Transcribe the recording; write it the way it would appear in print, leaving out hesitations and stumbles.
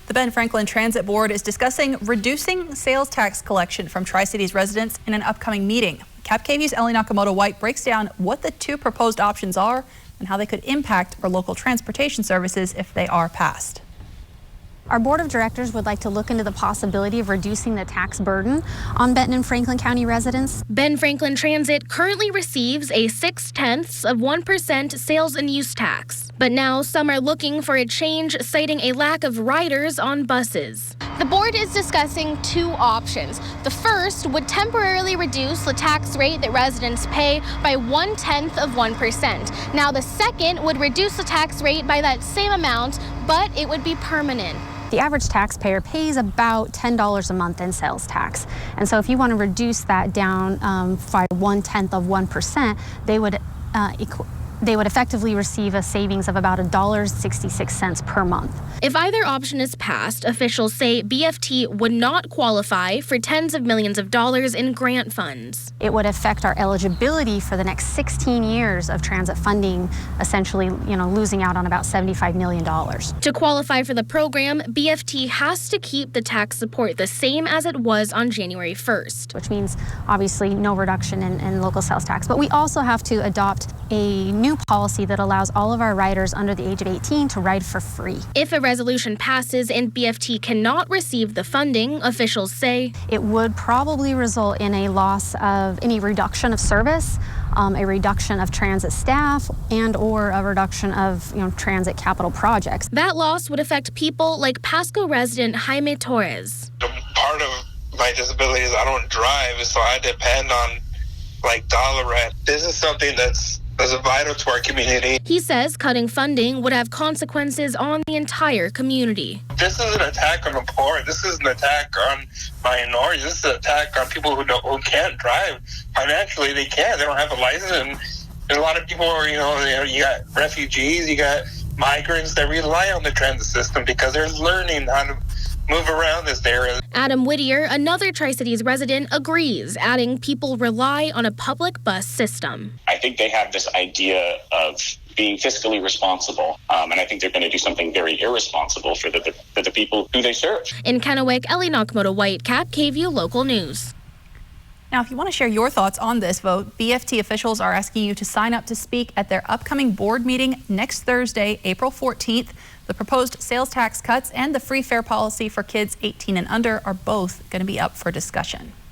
The Ben Franklin Transit Board is discussing reducing sales tax collection from Tri-Cities residents in an upcoming meeting. KVU's Ellie Nakamoto-White breaks down what the two proposed options are and how they could impact our local transportation services if they are passed. Our board of directors would like to look into the possibility of reducing the tax burden on Benton and Franklin County residents. Ben Franklin Transit currently receives a 0.6% sales and use tax. But now some are looking for a change, citing a lack of riders on buses. The board is discussing two options. The first would temporarily reduce the tax rate that residents pay by 0.1%. Now the second would reduce the tax rate by that same amount, but it would be permanent. The average taxpayer pays about $10 a month in sales tax. And so if you want to reduce that down by 0.1%, they would effectively receive a savings of about $1.66 per month. If either option is passed, officials say BFT would not qualify for tens of millions of dollars in grant funds. It would affect our eligibility for the next 16 years of transit funding, essentially, losing out on about $75 million. To qualify for the program, BFT has to keep the tax support the same as it was on January 1st. Which means, obviously, no reduction in local sales tax. But we also have to adopt a new policy that allows all of our riders under the age of 18 to ride for free. If a resolution passes and BFT cannot receive the funding, officials say it would probably result in a loss of any reduction of service, a reduction of transit staff, and or a reduction of transit capital projects. That loss would affect people like Pasco resident Jaime Torres. Part of my disability is I don't drive, so I depend on dollar rent. This is something that's vital to our community. He says cutting funding would have consequences on the entire community. This is an attack on the poor. This is an attack on minorities. This is an attack on people who can't drive. Financially, they can't. They don't have a license. And a lot of people are, you got refugees, you got migrants that rely on the transit system because they're learning how to move around this area. Adam Whittier, another Tri-Cities resident, agrees, adding people rely on a public bus system. I think they have this idea of being fiscally responsible, and I think they're going to do something very irresponsible for the people who they serve. In Kennewick, Ellie Nakamoto-White, KVU Local News. Now, if you want to share your thoughts on this vote, BFT officials are asking you to sign up to speak at their upcoming board meeting next Thursday, April 14th. The proposed sales tax cuts and the free fare policy for kids 18 and under are both going to be up for discussion.